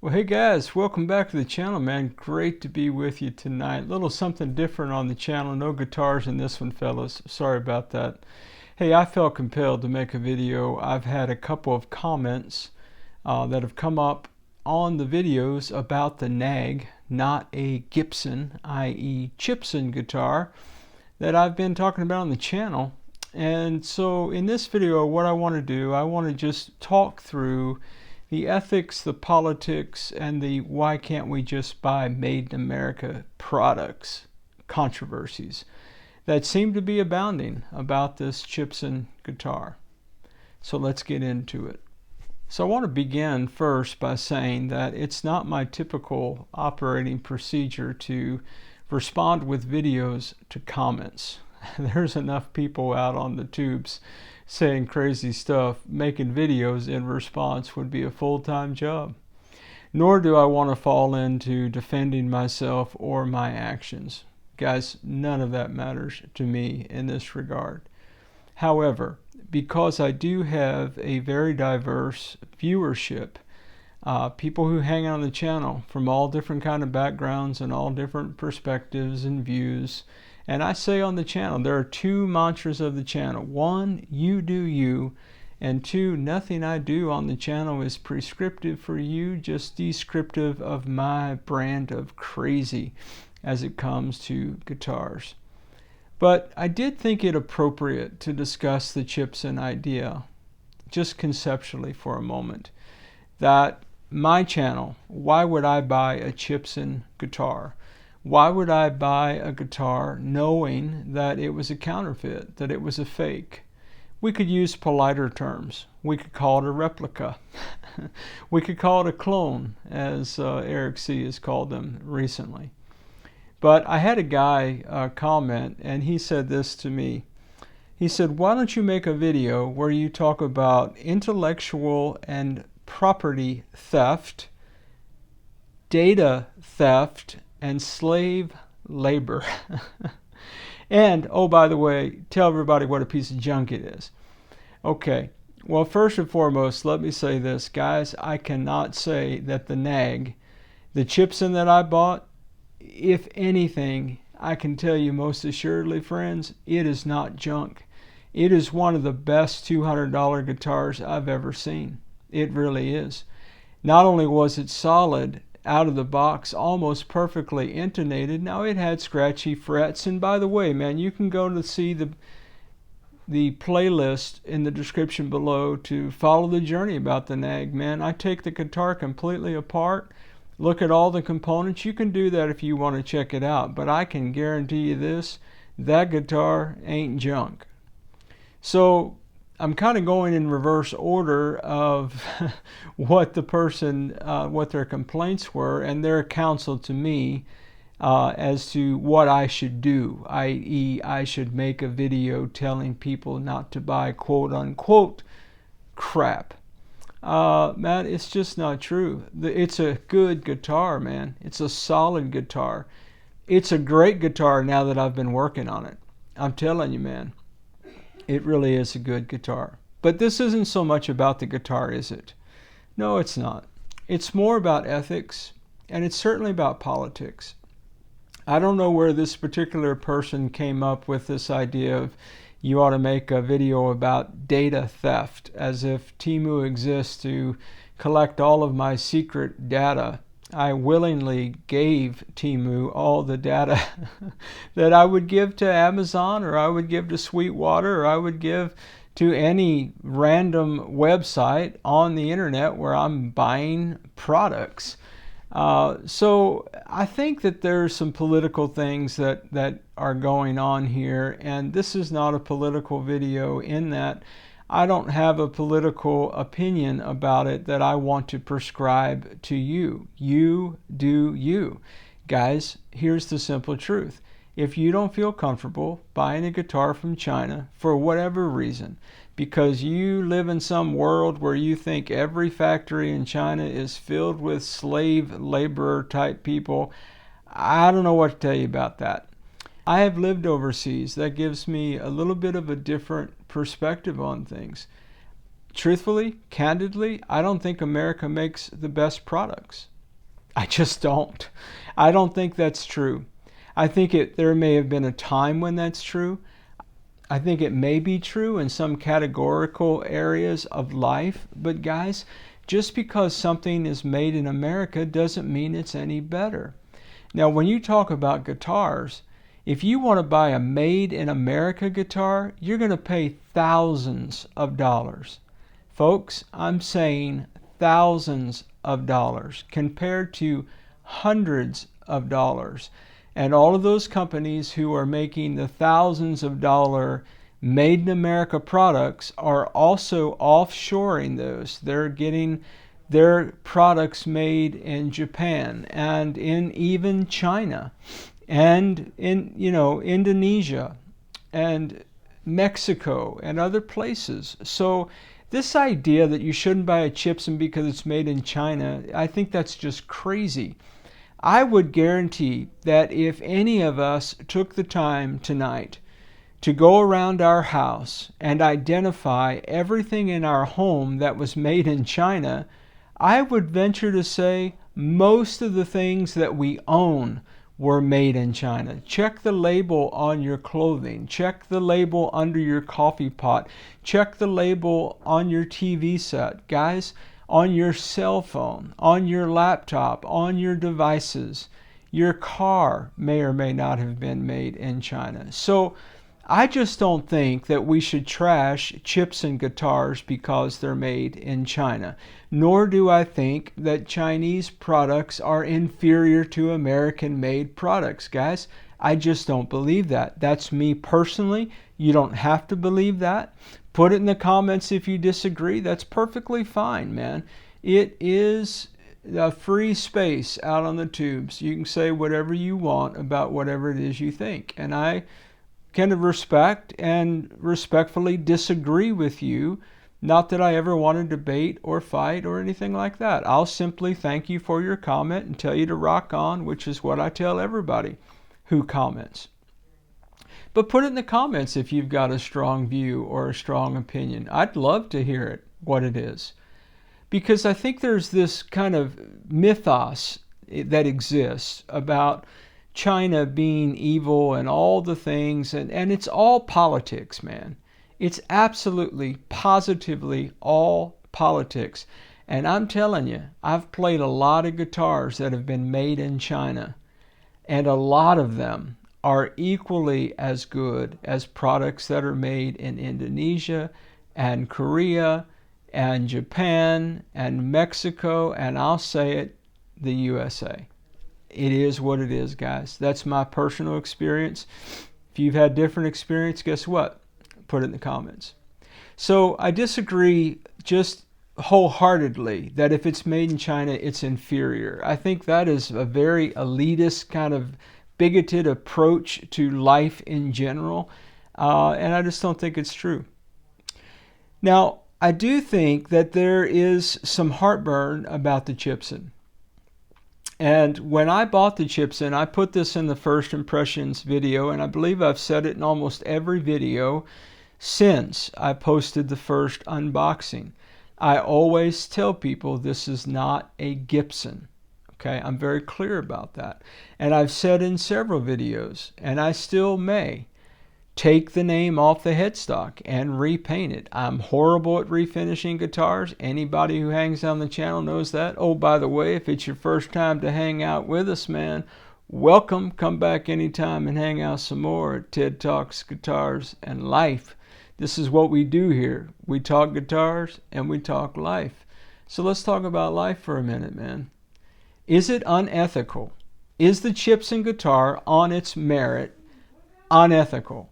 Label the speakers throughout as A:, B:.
A: Well, hey guys, welcome back to the channel, man. Great to be with you tonight. Little something different on the channel. No guitars in this one, fellas. Sorry about that. Hey, I felt compelled to make a video. I've had a couple of comments that have come up on the videos about the Nag, not a Ghibson, i.e. Ghibson guitar, that I've been talking about on the channel. And so in this video, what I want to do, I want to just talk through the ethics, the politics, and the why can't we just buy made in America products controversies that seem to be abounding about this Ghibson guitar. So let's get into it. So I want to begin first by saying that it's not my typical operating procedure to respond with videos to comments. There's enough people out on the tubes saying crazy stuff. Making videos in response would be a full-time job. Nor do I want to fall into defending myself or my actions. Guys, none of that matters to me in this regard. However, because I do have a very diverse viewership, people who hang on the channel from all different kind of backgrounds and all different perspectives and views. And I say on the channel, there are two mantras of the channel. One, you do you. And two, nothing I do on the channel is prescriptive for you, just descriptive of my brand of crazy as it comes to guitars. But I did think it appropriate to discuss the Ghibson idea, just conceptually for a moment, that my channel, why would I buy a Ghibson guitar? Why would I buy a guitar knowing that it was a counterfeit, that it was a fake? We could use politer terms. We could call it a replica. We could call it a clone, as Eric C. has called them recently. But I had a guy comment, and he said this to me. He said, why don't you make a video where you talk about intellectual and property theft, data theft, and slave labor. And, oh, by the way, tell everybody what a piece of junk it is. Okay, well, first and foremost, let me say this. Guys, I cannot say that the Nag, the Ghibson that I bought, if anything, I can tell you most assuredly, friends, it is not junk. It is one of the best $200 guitars I've ever seen. It really is. Not only was it solid, out of the box, almost perfectly intonated. Now it had scratchy frets, and by the way, man, you can go to see the playlist in the description below to follow the journey about the Nag. Man, I take the guitar completely apart, look at all the components. You can do that if you want to check it out, but I can guarantee you this, that guitar ain't junk. So I'm kind of going in reverse order of what the person, what their complaints were, and their counsel to me as to what I should do, i.e. I should make a video telling people not to buy quote-unquote crap. Man, it's just not true. It's a good guitar, man. It's a solid guitar. It's a great guitar now that I've been working on it. I'm telling you, man. It really is a good guitar. But this isn't so much about the guitar, is it? No, it's not. It's more about ethics, and it's certainly about politics. I don't know where this particular person came up with this idea of you ought to make a video about data theft, as if TEMU exists to collect all of my secret data. I willingly gave TEMU all the data that I would give to Amazon, or I would give to Sweetwater, or I would give to any random website on the internet where I'm buying products. So I think that there's some political things that are going on here, and this is not a political video in that I don't have a political opinion about it that I want to prescribe to you. You do you. Guys, here's the simple truth. If you don't feel comfortable buying a guitar from China for whatever reason, because you live in some world where you think every factory in China is filled with slave laborer type people, I don't know what to tell you about that. I have lived overseas. That gives me a little bit of a different perspective on things. truthfully, candidly, I don't think America makes the best products. I just don't. I don't think that's true. I think there may have been a time when that's true. I think it may be true in some categorical areas of life, but guys, just because something is made in America doesn't mean it's any better. Now, when you talk about guitars, if you want to buy a made in America guitar, you're going to pay thousands of dollars. Folks, I'm saying thousands of dollars compared to hundreds of dollars. And all of those companies who are making the thousands of dollar made in America products are also offshoring those. They're getting their products made in Japan and in even China and in, Indonesia and Mexico and other places. So this idea that you shouldn't buy a Gibson because it's made in China, I think that's just crazy. I would guarantee that if any of us took the time tonight to go around our house and identify everything in our home that was made in China, I would venture to say most of the things that we own were made in China. Check the label on your clothing. Check the label under your coffee pot. Check the label on your TV set. Guys, on your cell phone, on your laptop, on your devices. Your car may or may not have been made in China. So I just don't think that we should trash Gibson guitars because they're made in China. Nor do I think that Chinese products are inferior to American-made products, guys. I just don't believe that. That's me personally. You don't have to believe that. Put it in the comments if you disagree. That's perfectly fine, man. It is a free space out on the tubes. You can say whatever you want about whatever it is you think. And I kind of respect and respectfully disagree with you. Not that I ever want to debate or fight or anything like that. I'll simply thank you for your comment and tell you to rock on, which is what I tell everybody who comments. But put it in the comments if you've got a strong view or a strong opinion. I'd love to hear it, what it is. Because I think there's this kind of mythos that exists about China being evil and all the things, and it's all politics, man. It's absolutely, positively all politics. And I'm telling you, I've played a lot of guitars that have been made in China, and a lot of them are equally as good as products that are made in Indonesia and Korea and Japan and Mexico, and I'll say it, the USA. It is what it is, guys. That's my personal experience. If you've had different experience, guess what? Put it in the comments. So I disagree just wholeheartedly that if it's made in China, it's inferior. I think that is a very elitist kind of bigoted approach to life in general, and I just don't think it's true. Now, I do think that there is some heartburn about the Gibson. And when I bought the Gibson, I put this in the first impressions video, and I believe I've said it in almost every video since I posted the first unboxing. I always tell people this is not a Gibson. Okay, I'm very clear about that. And I've said in several videos, and I still may, take the name off the headstock and repaint it. I'm horrible at refinishing guitars. Anybody who hangs on the channel knows that. Oh, by the way, if it's your first time to hang out with us, man, welcome. Come back anytime and hang out some more at TED Talks, Guitars, and Life. This is what we do here. We talk guitars and we talk life. So let's talk about life for a minute, man. Is it unethical? Is the Gibson guitar on its merit unethical?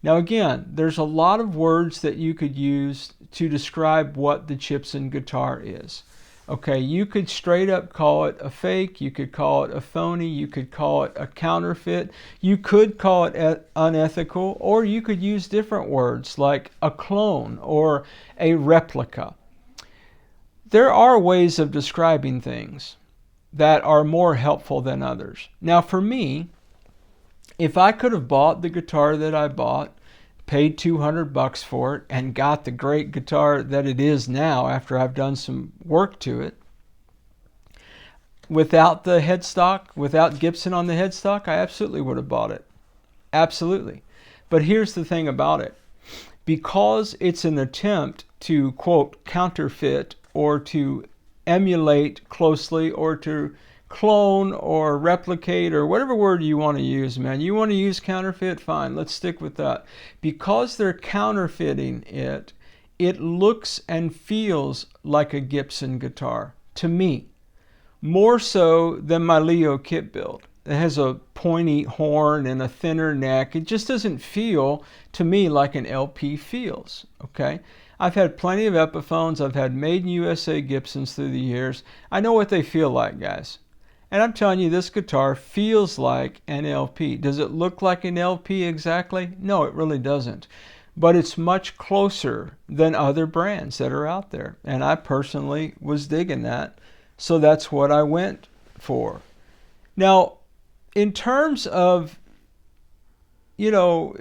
A: Now again, there's a lot of words that you could use to describe what the Gibson guitar is. Okay, you could straight up call it a fake, you could call it a phony, you could call it a counterfeit, you could call it unethical, or you could use different words like a clone or a replica. There are ways of describing things that are more helpful than others. Now for me, if I could have bought the guitar that I bought, paid $200 for it, and got the great guitar that it is now after I've done some work to it. Without the headstock, without Gibson on the headstock, I absolutely would have bought it. Absolutely. But here's the thing about it. Because it's an attempt to, quote, counterfeit or to emulate closely or to clone or replicate or whatever word you want to use, man. You want to use counterfeit? Fine, let's stick with that. Because they're counterfeiting it, it looks and feels like a Gibson guitar to me. More so than my Leo kit build. It has a pointy horn and a thinner neck. It just doesn't feel to me like an LP feels, okay? I've had plenty of Epiphones. I've had made in USA Gibsons through the years. I know what they feel like, guys. And I'm telling you, this guitar feels like an LP. Does it look like an LP exactly? No, it really doesn't. But it's much closer than other brands that are out there. And I personally was digging that. So that's what I went for. Now, in terms of, you know,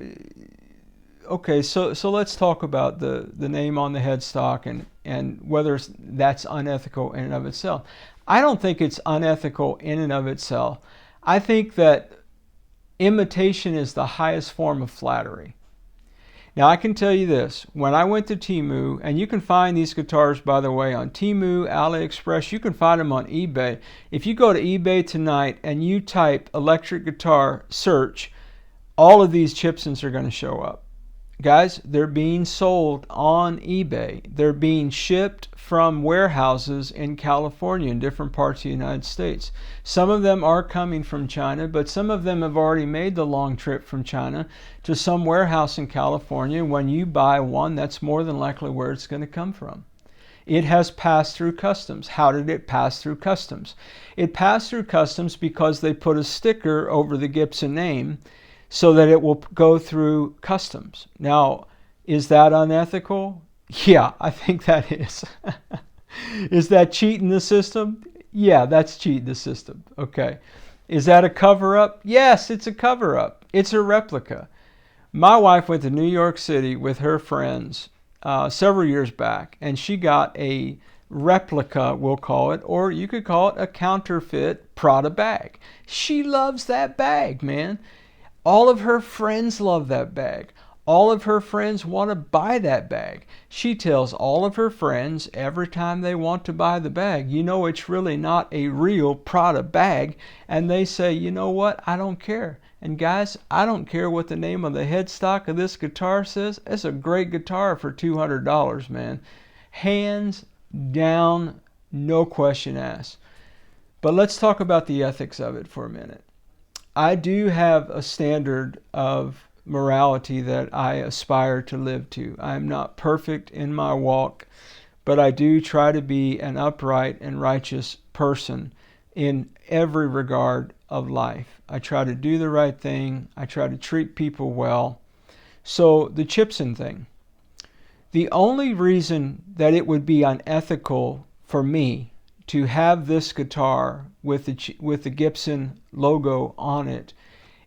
A: okay, so let's talk about the name on the headstock and whether that's unethical in and of itself. I don't think it's unethical in and of itself. I think that imitation is the highest form of flattery. Now, I can tell you this. When I went to TEMU, and you can find these guitars, by the way, on TEMU, AliExpress, you can find them on eBay. If you go to eBay tonight and you type electric guitar search, all of these Gibsons are going to show up. Guys, they're being sold on eBay. They're being shipped from warehouses in California and different parts of the United States. Some of them are coming from China, but some of them have already made the long trip from China to some warehouse in California. When you buy one, that's more than likely where it's going to come from. It has passed through customs. How did it pass through customs? It passed through customs because they put a sticker over the Gibson name so that it will go through customs. Now, is that unethical? Yeah, I think that is. Is that cheating the system? Yeah, that's cheating the system. Okay. Is that a cover-up? Yes, it's a cover-up. It's a replica. My wife went to New York City with her friends several years back, and she got a replica, we'll call it, or you could call it a counterfeit Prada bag. She loves that bag, man. All of her friends love that bag. All of her friends want to buy that bag. She tells all of her friends every time they want to buy the bag, you know, it's really not a real Prada bag. And they say, you know what? I don't care. And guys, I don't care what the name of the headstock of this guitar says. It's a great guitar for $200, man. Hands down, no question asked. But let's talk about the ethics of it for a minute. I do have a standard of morality that I aspire to live to. I am not perfect in my walk, but I do try to be an upright and righteous person in every regard of life. I try to do the right thing. I try to treat people well. So the Gibson thing, the only reason that it would be unethical for me to have this guitar with the Gibson logo on it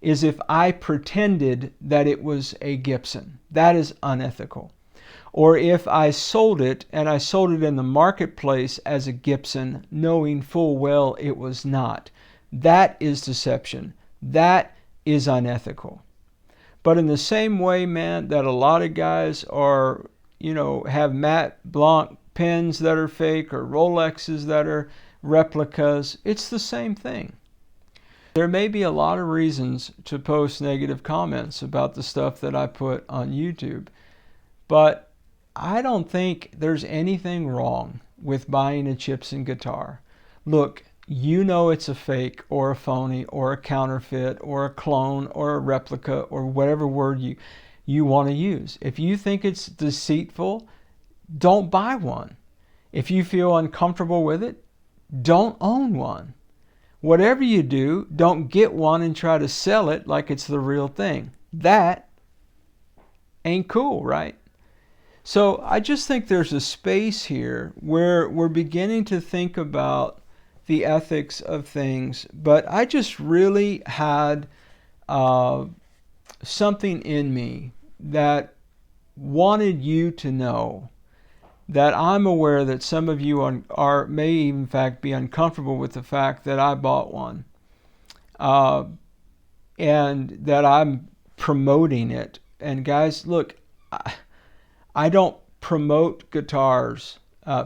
A: is if I pretended that it was a Gibson. That is unethical. Or if I sold it and I sold it in the marketplace as a Gibson, knowing full well it was not. That is deception. That is unethical. But in the same way, man, that a lot of guys are, you know, have Matte Blanc pens that are fake or Rolexes that are replicas, it's the same thing. There may be a lot of reasons to post negative comments about the stuff that I put on YouTube, but I don't think there's anything wrong with buying a Gibson guitar. Look, you know it's a fake or a phony or a counterfeit or a clone or a replica or whatever word you want to use. If you think it's deceitful, don't buy one. If you feel uncomfortable with it, don't own one. Whatever you do, don't get one and try to sell it like it's the real thing. That ain't cool, right? So I just think there's a space here where we're beginning to think about the ethics of things, but I just really had something in me that wanted you to know that I'm aware that some of you may in fact be uncomfortable with the fact that I bought one, and that I'm promoting it. And guys, look, I don't promote guitars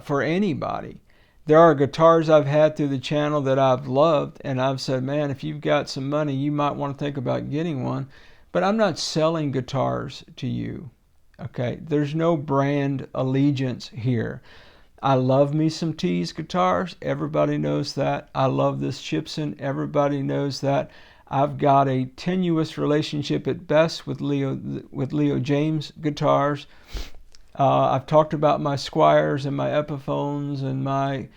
A: for anybody. There are guitars I've had through the channel that I've loved, and I've said, man, if you've got some money, you might want to think about getting one. But I'm not selling guitars to you. Okay, there's no brand allegiance here. I love me some Tease guitars. Everybody knows that. I love this Ghibson. Everybody knows that. I've got a tenuous relationship at best with Jaymz Guitars. I've talked about my Squiers and my Epiphones and my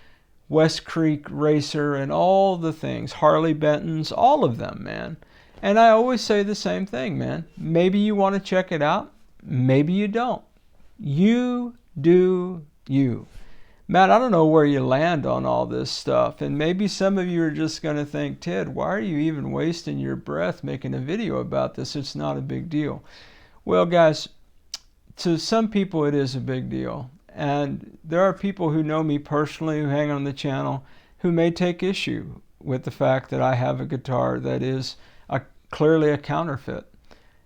A: West Creek Racer and all the things, Harley Bentons, all of them, man. And I always say the same thing, man. Maybe you want to check it out. Maybe you don't. You do you. Matt, I don't know where you land on all this stuff. And maybe some of you are just going to think, Ted, why are you even wasting your breath making a video about this? It's not a big deal. Well, guys, to some people it is a big deal. And there are people who know me personally, who hang on the channel, who may take issue with the fact that I have a guitar that is clearly a counterfeit,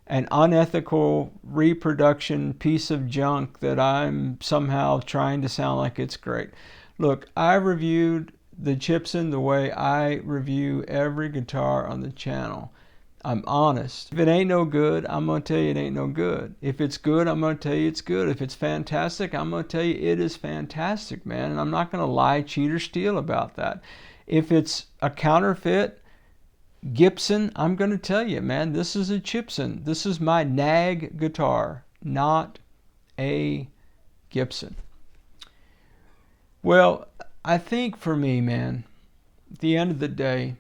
A: an unethical reproduction piece of junk that I'm somehow trying to sound like it's great. Look, I reviewed the Ghibson the way I review every guitar on the channel. I'm honest. If it ain't no good, I'm going to tell you it ain't no good. If it's good, I'm going to tell you it's good. If it's fantastic, I'm going to tell you it is fantastic, man. And I'm not going to lie, cheat, or steal about that. If it's a counterfeit Ghibson, I'm going to tell you, man, this is a Ghibson. This is my nag guitar, not a Ghibson. Well, I think for me, man, at the end of the day,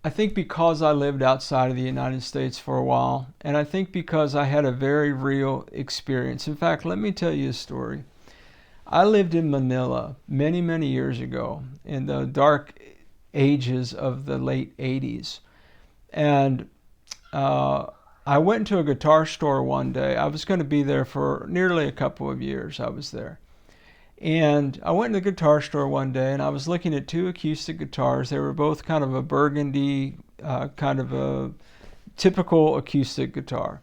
A: I think because I lived outside of the United States for a while, and I think because I had a very real experience. In fact, let me tell you a story. I lived in Manila many, many years ago in the dark ages of the late 80s. And I went into a guitar store one day. I was going to be there for nearly a couple of years. I was there. And I went to the guitar store one day and I was looking at two acoustic guitars. They were both kind of a burgundy, kind of a typical acoustic guitar.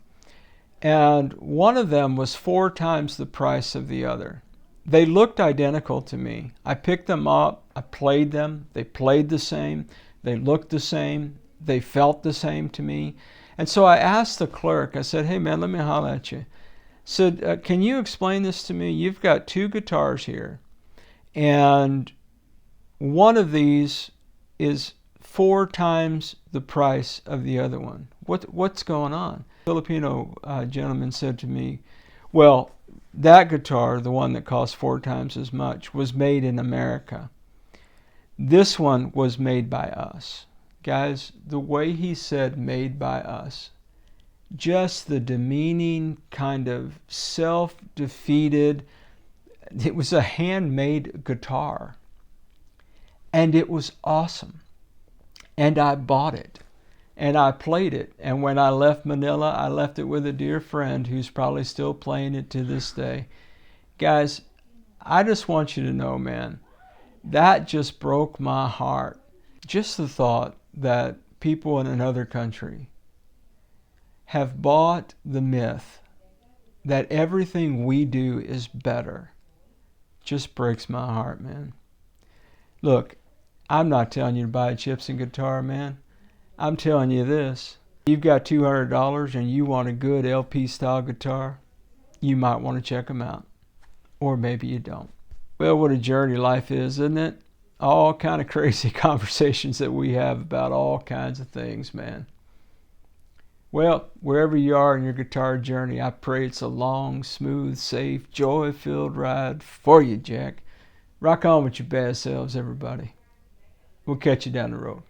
A: And one of them was 4 times the price of the other. They looked identical to me. I picked them up, I played them, they played the same, they looked the same, they felt the same to me. And so I asked the clerk, I said, hey man, let me holler at you. I said, can you explain this to me? You've got 2 guitars here, and one of these is 4 times the price of the other one. What's going on? A Filipino gentleman said to me, well, that guitar, the one that cost 4 times as much, was made in America. This one was made by us. Guys, the way he said made by us, just the demeaning kind of self-defeated, it was a handmade guitar. And it was awesome. And I bought it. And I played it. And when I left Manila, I left it with a dear friend who's probably still playing it to this day. Guys, I just want you to know, man, that just broke my heart. Just the thought that people in another country have bought the myth that everything we do is better just breaks my heart, man. Look, I'm not telling you to buy a Ghibson guitar, man. I'm telling you this. You've got $200 and you want a good LP style guitar, you might want to check them out. Or maybe you don't. Well, what a journey life is, isn't it? All kind of crazy conversations that we have about all kinds of things, man. Well, wherever you are in your guitar journey, I pray it's a long, smooth, safe, joy-filled ride for you, Jack. Rock on with your bad selves, everybody. We'll catch you down the road.